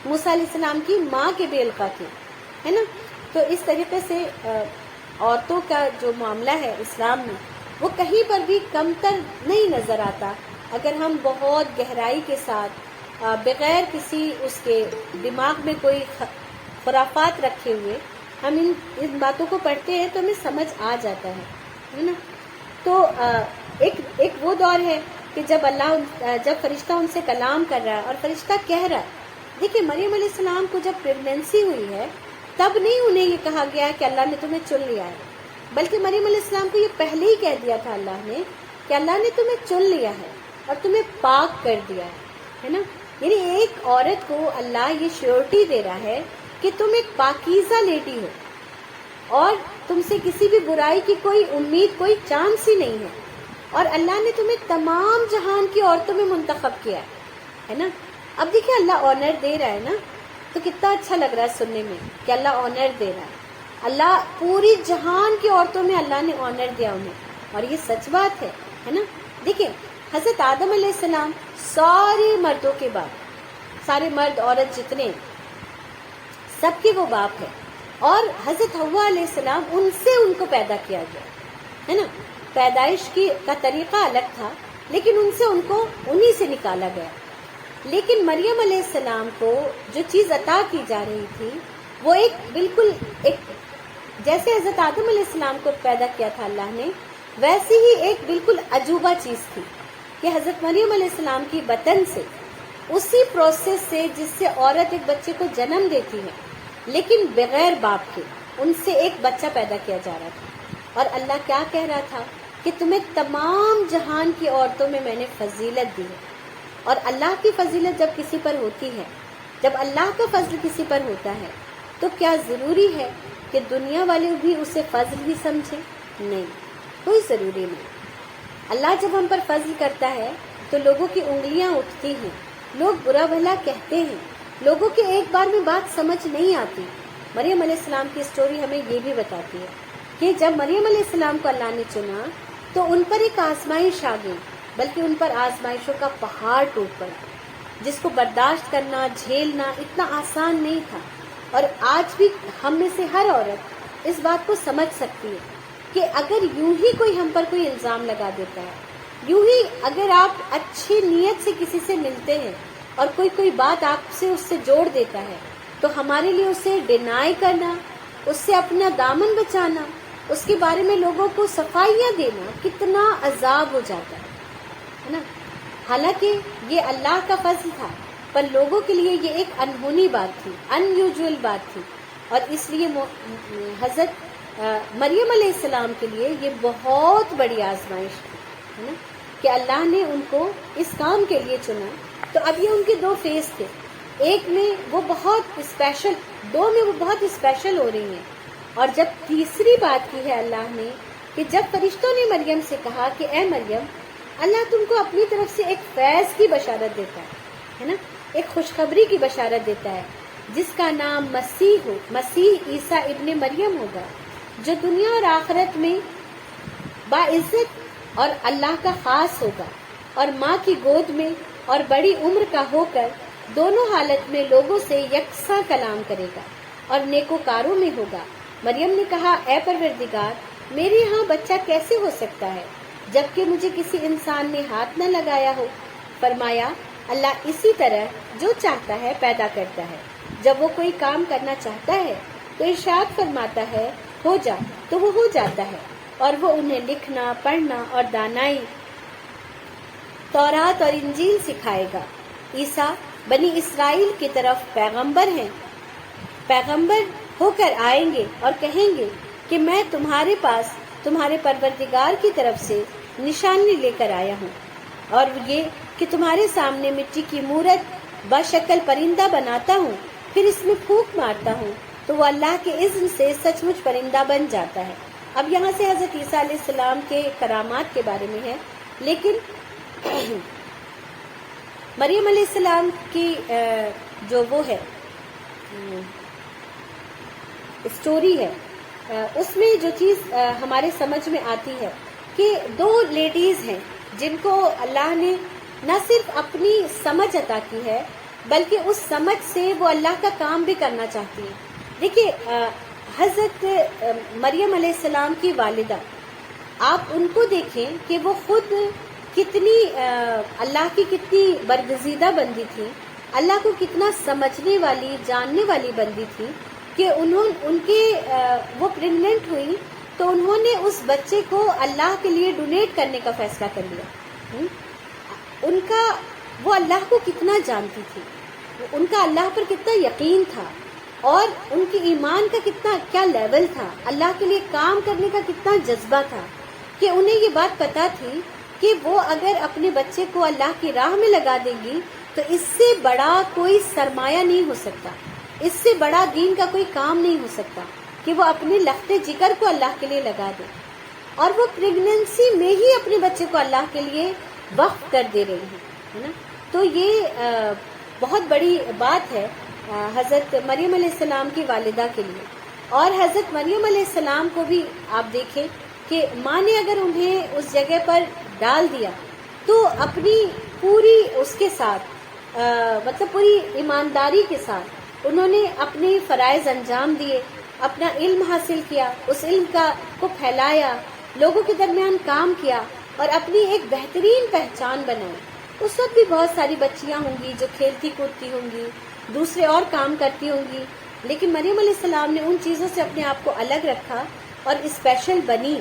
موسیٰ علیہ السلام کی ماں کے بھی القا کی ہے نا. تو اس طریقے سے عورتوں کا جو معاملہ ہے اسلام میں وہ کہیں پر بھی کمتر نہیں نظر آتا. اگر ہم بہت گہرائی کے ساتھ بغیر کسی اس کے دماغ میں کوئی خرافات رکھے ہوئے ہم ان باتوں کو پڑھتے ہیں تو ہمیں سمجھ آ جاتا ہے نا. تو ایک وہ دور ہے کہ جب فرشتہ ان سے کلام کر رہا ہے اور فرشتہ کہہ رہا ہے. دیکھیے مریم علیہ السلام کو جب پریگنینسی ہوئی ہے تب نہیں انہیں یہ کہا گیا کہ اللہ نے تمہیں چن لیا ہے بلکہ مریم علیہ السلام کو یہ پہلے ہی کہہ دیا تھا اللہ نے کہ اللہ نے تمہیں چن لیا ہے اور تمہیں پاک کر دیا ہے نا. یعنی ایک عورت کو اللہ یہ شیورٹی دے رہا ہے کہ تم ایک پاکیزہ لیڈی ہو اور تم سے کسی بھی برائی کی کوئی امید کوئی چانس ہی نہیں ہے اور اللہ نے تمہیں تمام جہان کی عورتوں میں منتخب کیا ہے نا. اب دیکھیں اللہ آنر دے رہا ہے نا تو کتنا اچھا لگ رہا ہے سننے میں کہ اللہ آنر دے رہا ہے. اللہ پوری جہان کی عورتوں میں اللہ نے آنر دیا انہیں اور یہ سچ بات ہے نا. دیکھیں حضرت آدم علیہ السلام سارے مردوں کے بعد سارے مرد عورت جتنے سب کے وہ باپ ہے اور حضرت حوا علیہ السلام ان سے ان کو پیدا کیا گیا ہے نا. پیدائش کا طریقہ الگ تھا لیکن ان سے ان کو انہی سے نکالا گیا. لیکن مریم علیہ السلام کو جو چیز عطا کی جا رہی تھی وہ بالکل جیسے حضرت آدم علیہ السلام کو پیدا کیا تھا اللہ نے ویسے ہی ایک بالکل عجوبہ چیز تھی کہ حضرت مریم علیہ السلام کی بطن سے اسی پروسیس سے جس سے عورت ایک بچے کو جنم دیتی ہے لیکن بغیر باپ کے ان سے ایک بچہ پیدا کیا جا رہا تھا. اور اللہ کیا کہہ رہا تھا کہ تمہیں تمام جہان کی عورتوں میں میں نے فضیلت دی ہے. اور اللہ کی فضیلت جب کسی پر ہوتی ہے جب اللہ کا فضل کسی پر ہوتا ہے تو کیا ضروری ہے کہ دنیا والے بھی اسے فضل ہی سمجھیں؟ نہیں, کوئی ضروری نہیں. اللہ جب ہم پر فضل کرتا ہے تو لوگوں کی انگلیاں اٹھتی ہیں, لوگ برا بھلا کہتے ہیں, لوگوں کے ایک بار میں بات سمجھ نہیں آتی. مریم علیہ السلام کی اسٹوری ہمیں یہ بھی بتاتی ہے کہ جب مریم علیہ السلام کو اللہ نے چنا تو ان پر ایک آزمائش آ گئی, بلکہ ان پر آزمائشوں کا پہاڑ ٹوٹ پڑا جس کو برداشت کرنا جھیلنا اتنا آسان نہیں تھا. اور آج بھی ہم میں سے ہر عورت اس بات کو سمجھ سکتی ہے کہ اگر یوں ہی کوئی ہم پر کوئی الزام لگا دیتا ہے یوں ہی اگر آپ اچھی نیت سے کسی سے ملتے ہیں اور کوئی بات آپ سے اس سے جوڑ دیتا ہے تو ہمارے لیے اسے ڈینائی کرنا، اس سے اپنا دامن بچانا، اس کے بارے میں لوگوں کو صفائیاں دینا کتنا عذاب ہو جاتا ہے نا۔ حالانکہ یہ اللہ کا فضل تھا، پر لوگوں کے لیے یہ ایک انہونی بات تھی، ان یوزول بات تھی، اور اس لیے حضرت مریم علیہ السلام کے لیے یہ بہت بڑی آزمائش تھی، ہے نا، کہ اللہ نے ان کو اس کام کے لیے چنا۔ تو اب یہ ان کے دو فیز تھے، ایک میں وہ بہت اسپیشل، دو میں وہ بہت اسپیشل ہو رہی ہیں، اور جب تیسری بات کی ہے اللہ نے کہ جب فرشتوں نے مریم سے کہا کہ اے مریم، اللہ تم کو اپنی طرف سے ایک فیض کی بشارت دیتا ہے نا، ایک خوشخبری کی بشارت دیتا ہے جس کا نام مسیح عیسیٰ ابن مریم ہوگا، جو دنیا اور آخرت میں باعزت اور اللہ کا خاص ہوگا، اور ماں کی گود میں اور بڑی عمر کا ہو کر دونوں حالت میں لوگوں سے یکساں کلام کرے گا اور نیکوکاروں میں ہوگا۔ مریم نے کہا اے پروردگار، میرے یہاں بچہ کیسے ہو سکتا ہے جبکہ مجھے کسی انسان نے ہاتھ نہ لگایا ہو؟ فرمایا اللہ اسی طرح جو چاہتا ہے پیدا کرتا ہے، جب وہ کوئی کام کرنا چاہتا ہے تو ارشاد فرماتا ہے ہو جا تو وہ ہو جاتا ہے، اور وہ انہیں لکھنا، پڑھنا اور دانائی، تورات اور انجیل سکھائے گا۔ عیسیٰ بنی اسرائیل کی طرف پیغمبر ہو کر آئیں گے اور کہیں گے کہ میں تمہارے پاس تمہارے پروردگار کی طرف سے نشانی لے کر آیا ہوں، اور یہ کہ تمہارے سامنے مٹی کی مورت بشکل پرندہ بناتا ہوں، پھر اس میں پھونک مارتا ہوں تو وہ اللہ کے اذن سے سچ مچ پرندہ بن جاتا ہے۔ اب یہاں سے حضرت عیسیٰ علیہ السلام کے کرامات کے بارے میں ہے، لیکن مریم علیہ السلام کی جو وہ ہے اسٹوری ہے، اس میں جو چیز ہمارے سمجھ میں آتی ہے کہ دو لیڈیز ہیں جن کو اللہ نے نہ صرف اپنی سمجھ عطا کی ہے بلکہ اس سمجھ سے وہ اللہ کا کام بھی کرنا چاہتی ہیں۔ دیکھیے حضرت مریم علیہ السلام کی والدہ، آپ ان کو دیکھیں کہ وہ خود کتنی اللہ کی کتنی برگزیدہ بندی تھی، اللہ کو کتنا سمجھنے والی، جاننے والی بندی تھی کہ وہ پریگننٹ ہوئی تو انہوں نے اس بچے کو اللہ کے لیے ڈونیٹ کرنے کا فیصلہ کر لیا۔ وہ اللہ کو کتنا جانتی تھی، ان کا اللہ پر کتنا یقین تھا، اور ان کی ایمان کا کیا لیول تھا، اللہ کے لیے کام کرنے کا کتنا جذبہ تھا کہ انہیں یہ بات پتا تھی کہ وہ اگر اپنے بچے کو اللہ کی راہ میں لگا دے گی تو اس سے بڑا کوئی سرمایہ نہیں ہو سکتا، اس سے بڑا دین کا کوئی کام نہیں ہو سکتا کہ وہ اپنے لخت جگر کو اللہ کے لیے لگا دے، اور وہ پریگننسی میں ہی اپنے بچے کو اللہ کے لیے وقف کر دے رہی ہے نا۔ تو یہ بہت بڑی بات ہے حضرت مریم علیہ السلام کی والدہ کے لیے۔ اور حضرت مریم علیہ السلام کو بھی آپ دیکھیں کہ ماں نے اگر انہیں اس جگہ پر ڈال دیا تو اپنی پوری اس کے ساتھ مطلب پوری ایمانداری کے ساتھ انہوں نے اپنے فرائض انجام دیے، اپنا علم حاصل کیا، اس علم کو پھیلایا، لوگوں کے درمیان کام کیا اور اپنی ایک بہترین پہچان بنائی۔ اس وقت بھی بہت ساری بچیاں ہوں گی جو کھیلتی کودتی ہوں گی، دوسرے اور کام کرتی ہوں گی، لیکن مریم علیہ السلام نے ان چیزوں سے اپنے آپ کو الگ رکھا اور اسپیشل بنی،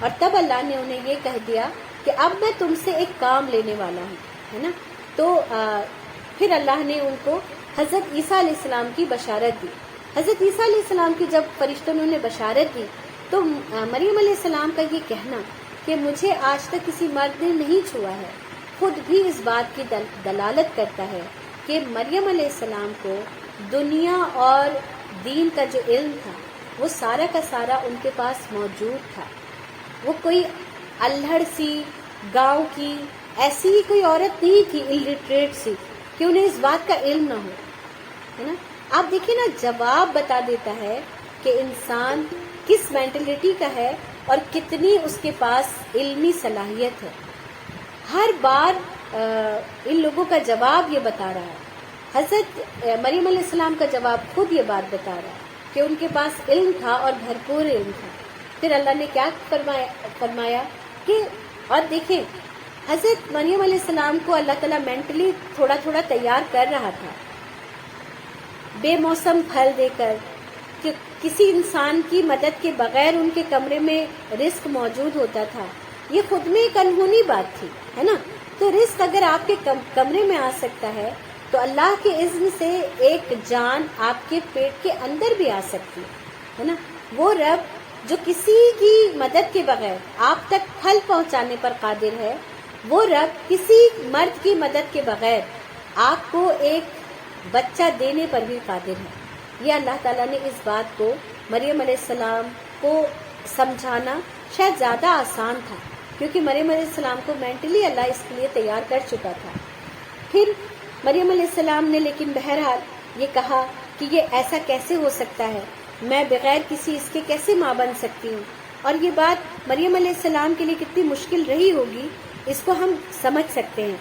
اور تب اللہ نے انہیں یہ کہہ دیا کہ اب میں تم سے ایک کام لینے والا ہوں، ہے نا۔ تو پھر اللہ نے ان کو حضرت عیسیٰ علیہ السلام کی بشارت دی۔ حضرت عیسیٰ علیہ السلام کی جب فرشتوں نے انہیں بشارت دی تو مریم علیہ السلام کا یہ کہنا کہ مجھے آج تک کسی مرد نے نہیں چھوا ہے، خود بھی اس بات کی دلالت کرتا ہے کہ مریم علیہ السلام کو دنیا اور دین کا جو علم تھا وہ سارا کا سارا ان کے پاس موجود تھا۔ وہ کوئی الہڑ سی گاؤں کی ایسی ہی کوئی عورت نہیں تھی الٹریٹ سی کہ انہیں اس بات کا علم نہ ہو، ہے نا۔ آپ دیکھیں نا، جواب بتا دیتا ہے کہ انسان کس مینٹلٹی کا ہے اور کتنی اس کے پاس علمی صلاحیت ہے۔ ہر بار ان لوگوں کا جواب یہ بتا رہا ہے، حضرت مریم علیہ السلام کا جواب خود یہ بات بتا رہا ہے کہ ان کے پاس علم تھا اور بھرپور علم تھا۔ پھر اللہ نے کیا فرمایا کہ اور دیکھیں حضرت مریم علیہ السلام کو اللہ تعالیٰ مینٹلی تھوڑا تھوڑا تیار کر رہا تھا، بے موسم پھل دے کر، کہ کسی انسان کی مدد کے بغیر ان کے کمرے میں رزق موجود ہوتا تھا. یہ خود میں ایک انہونی بات تھی، ہے نا. تو رزق اگر آپ کے کمرے میں آ سکتا ہے تو اللہ کے اذن سے ایک جان آپ کے پیٹ کے اندر بھی آ سکتی ہے نا. وہ رب جو کسی کی مدد کے بغیر آپ تک پھل پہنچانے پر قادر ہے، وہ رب کسی مرد کی مدد کے بغیر آپ کو ایک بچہ دینے پر بھی قادر ہے. یہ اللہ تعالیٰ نے اس بات کو مریم علیہ السلام کو سمجھانا شاید زیادہ آسان تھا، کیونکہ مریم علیہ السلام کو مینٹلی اللہ اس کے لیے تیار کر چکا تھا. پھر مریم علیہ السلام نے لیکن بہرحال یہ کہا کہ یہ ایسا کیسے ہو سکتا ہے، میں بغیر کسی اس کے کیسے ماں بن سکتی ہوں. اور یہ بات مریم علیہ السلام کے لیے کتنی مشکل رہی ہوگی، اس کو ہم سمجھ سکتے ہیں.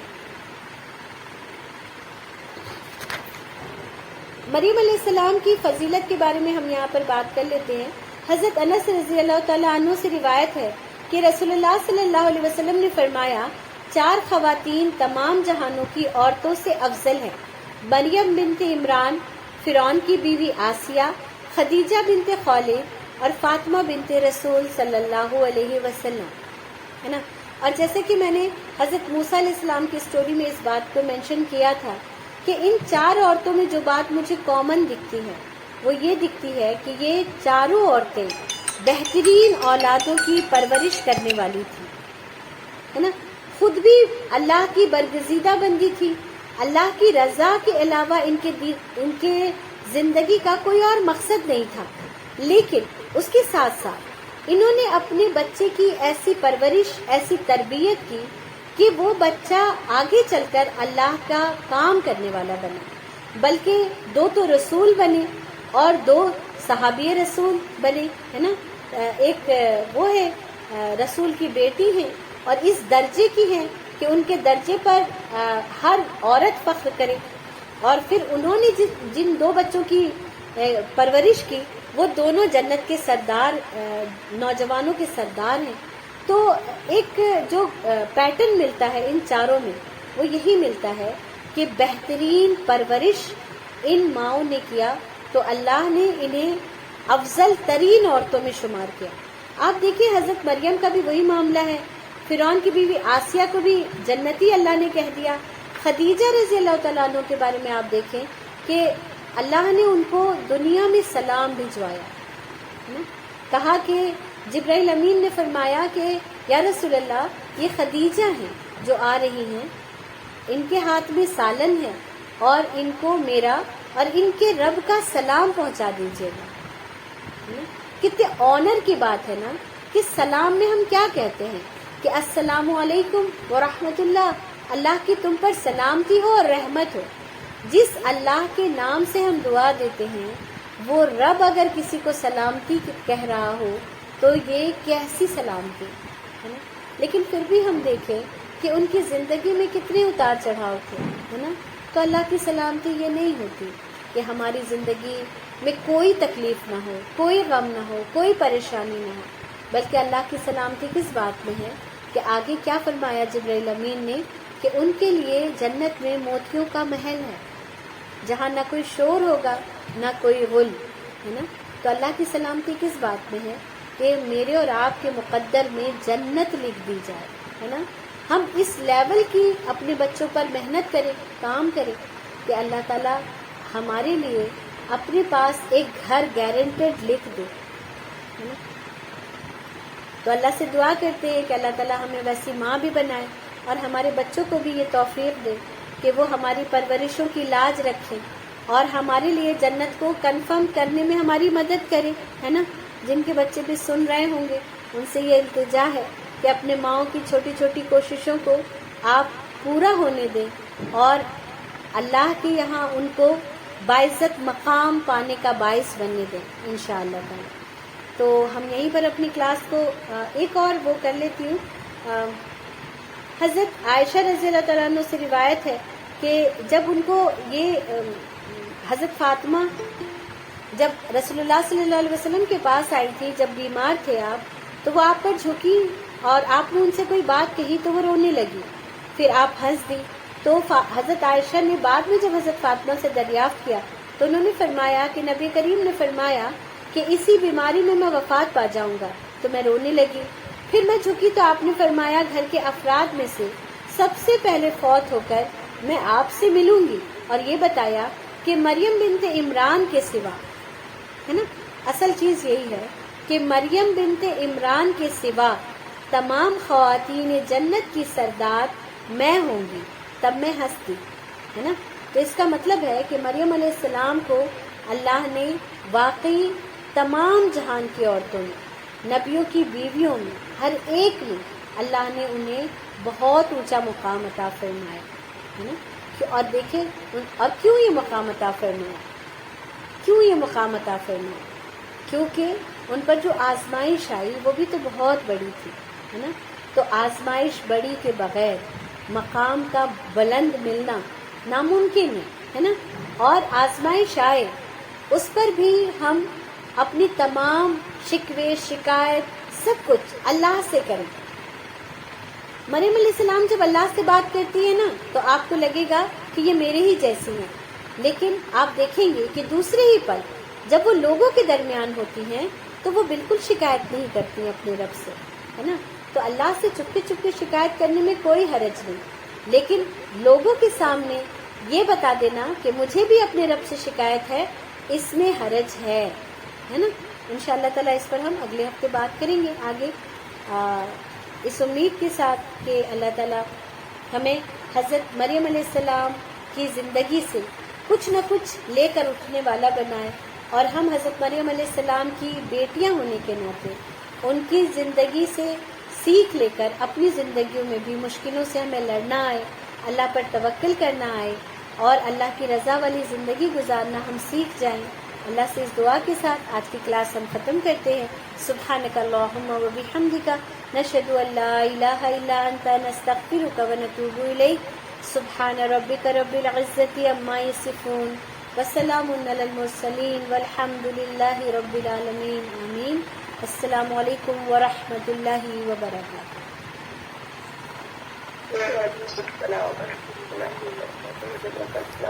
مریم علیہ السلام کی فضیلت کے بارے میں ہم یہاں پر بات کر لیتے ہیں. حضرت انس رضی اللہ تعالیٰ عنہ سے روایت ہے کہ رسول اللہ صلی اللہ علیہ وسلم نے فرمایا، 4 خواتین تمام جہانوں کی عورتوں سے افضل ہیں: مریم بنت عمران، فرعون کی بیوی آسیہ، خدیجہ بنت خولید اور فاطمہ بنت رسول صلی اللہ علیہ وسلم، ہے نا. اور جیسے کہ میں نے حضرت موسیٰ علیہ السلام کی سٹوری میں اس بات کو مینشن کیا تھا کہ ان 4 عورتوں میں جو بات مجھے کامن دکھتی ہے وہ یہ دکھتی ہے کہ یہ چاروں عورتیں بہترین اولادوں کی پرورش کرنے والی تھی، ہے نا. خود بھی اللہ کی برگزیدہ بندی تھی. اللہ کی رضا کے علاوہ ان کے زندگی کا کوئی اور مقصد نہیں تھا، لیکن اس کے ساتھ ساتھ انہوں نے اپنے بچے کی ایسی پرورش، ایسی تربیت کی کہ وہ بچہ آگے چل کر اللہ کا کام کرنے والا بنا. بلکہ 2 تو رسول بنے اور 2 صحابی رسول بنے، ہے نا. ایک وہ ہے رسول کی بیٹی ہیں اور اس درجے کی ہیں کہ ان کے درجے پر ہر عورت فخر کرے. اور پھر انہوں نے جن 2 بچوں کی پرورش کی وہ دونوں جنت کے سردار، نوجوانوں کے سردار ہیں. تو ایک جو پیٹرن ملتا ہے ان چاروں میں وہ یہی ملتا ہے کہ بہترین پرورش ان ماؤں نے کیا تو اللہ نے انہیں افضل ترین عورتوں میں شمار کیا. آپ دیکھیں حضرت مریم کا بھی وہی معاملہ ہے. فرعون کی بیوی آسیہ کو بھی جنتی اللہ نے کہہ دیا. خدیجہ رضی اللہ تعالیٰ عنہ کے بارے میں آپ دیکھیں کہ اللہ نے ان کو دنیا میں سلام بھجوایا. کہا کہ جبرائیل امین نے فرمایا کہ یا رسول اللہ، یہ خدیجہ ہیں جو آ رہی ہیں، ان کے ہاتھ میں سالن ہے اور ان کو میرا اور ان کے رب کا سلام پہنچا دیجیے گا. کتنے آنر کی بات ہے نا کہ سلام میں ہم کیا کہتے ہیں کہ السلام علیکم ورحمۃ اللہ، اللہ کی تم پر سلامتی ہو اور رحمت ہو. جس اللہ کے نام سے ہم دعا دیتے ہیں وہ رب اگر کسی کو سلامتی کہہ رہا ہو تو یہ کیسی سلامتی ہے نا. لیکن پھر بھی ہم دیکھیں کہ ان کی زندگی میں کتنے اتار چڑھاؤ تھے، ہے نا. تو اللہ کی سلامتی یہ نہیں ہوتی کہ ہماری زندگی میں کوئی تکلیف نہ ہو، کوئی غم نہ ہو، کوئی پریشانی نہ ہو، بلکہ اللہ کی سلامتی کس بات میں ہے کہ آگے کیا فرمایا جبرائیل امین نے کہ ان کے لیے جنت میں موتیوں کا محل ہے جہاں نہ کوئی شور ہوگا نہ کوئی غل، ہے نا. تو اللہ کی سلامتی کس بات میں ہے کہ میرے اور آپ کے مقدر میں جنت لکھ دی جائے، ہے نا. ہم اس لیول کی اپنے بچوں پر محنت کریں، کام کریں کہ اللہ تعالیٰ ہمارے لیے اپنے پاس ایک گھر گارنٹیڈ لکھ دے، ہے نا. تو اللہ سے دعا کرتے ہیں کہ اللہ تعالیٰ ہمیں ویسی ماں بھی بنائے اور ہمارے بچوں کو بھی یہ توفیق دے کہ وہ ہماری پرورشوں کی لاج رکھیں اور ہمارے لیے جنت کو کنفرم کرنے میں ہماری مدد کریں، ہے نا. جن کے بچے بھی سن رہے ہوں گے ان سے یہ التجا ہے کہ اپنے ماؤں کی چھوٹی چھوٹی کوششوں کو آپ پورا ہونے دیں اور اللہ کے یہاں ان کو باعزت مقام پانے کا باعث بننے دیں انشاءاللہ تعالی. تو ہم یہیں پر اپنی کلاس کو ایک اور وہ کر لیتی ہوں. حضرت عائشہ رضی اللہ تعالیٰ عنہ سے روایت ہے کہ جب ان کو یہ حضرت فاطمہ جب رسول اللہ صلی اللہ علیہ وسلم کے پاس آئی تھی، جب بیمار تھے آپ، تو وہ آپ پر جھکی اور آپ نے ان سے کوئی بات کہی تو وہ رونے لگی. پھر آپ ہنس دی. تو حضرت عائشہ نے بعد میں جب حضرت فاطمہ سے دریافت کیا تو انہوں نے فرمایا کہ نبی کریم نے فرمایا کہ اسی بیماری میں وفات پا جاؤں گا. تو میں رونے لگی. پھر میں جھکی تو آپ نے فرمایا گھر کے افراد میں سے سب سے پہلے فوت ہو کر میں آپ سے ملوں گی. اور یہ بتایا کہ مریم بنت عمران کے سوا، ہے نا، اصل چیز یہی ہے کہ مریم بنت عمران کے سوا تمام خواتین جنت کی سردار میں ہوں گی. تب میں ہنستی، ہے نا. تو اس کا مطلب ہے کہ مریم علیہ السلام کو اللہ نے واقعی تمام جہان کی عورتوں میں، نبیوں کی بیویوں میں، ہر ایک میں اللہ نے انہیں بہت اونچا مقام عطا فرمایا، ہے نا. اور دیکھیں اور کیوں یہ مقام عطا فرمایا، کیوں یہ مقام عطا فرمایا؟ کیونکہ ان پر جو آزمائش آئی وہ بھی تو بہت بڑی تھی، ہے نا. تو آزمائش بڑی کے بغیر مقام کا بلند ملنا ناممکن ہے نا. اور آزمائش آئے اس پر بھی ہم اپنی تمام شکوے شکایت سب کچھ اللہ سے کریں. مریم علیہ السلام جب اللہ سے بات کرتی ہے نا تو آپ کو لگے گا کہ یہ میرے ہی جیسی ہیں، لیکن آپ دیکھیں گے کہ دوسرے ہی پل جب وہ لوگوں کے درمیان ہوتی ہیں تو وہ بالکل شکایت نہیں کرتی ہیں اپنے رب سے، ہے نا. تو اللہ سے چپکے چپکے شکایت کرنے میں کوئی حرج نہیں، لیکن لوگوں کے سامنے یہ بتا دینا کہ مجھے بھی اپنے رب سے شکایت ہے، اس میں حرج ہے نا. انشاءاللہ تعالیٰ اس پر ہم اگلے ہفتے بات کریں گے آگے، اس امید کے ساتھ کہ اللہ تعالیٰ ہمیں حضرت مریم علیہ السلام کی زندگی سے کچھ نہ کچھ لے کر اٹھنے والا بنائے، اور ہم حضرت مریم علیہ السلام کی بیٹیاں ہونے کے ناطے ان کی زندگی سے سیکھ لے کر اپنی زندگیوں میں بھی مشکلوں سے ہمیں لڑنا آئے، اللہ پر توکل کرنا آئے، اور اللہ کی رضا والی زندگی گزارنا ہم سیکھ جائیں. اللہ سے اس دعا کے ساتھ آج کی کلاس ہم ختم کرتے ہیں. سبحانک اللہم و بحمدک، نشہد ان لا الہ الا انت، نستغفرک و نتوب الیک. سبحان ربک رب العزت عما یصفون، وسلام علی المرسلین، والحمد للہ رب العالمین. آمین. السلام علیکم ورحمۃ اللہ وبرکاتہ. وعلیکم السلام ورحمۃ اللہ وبرکاتہ.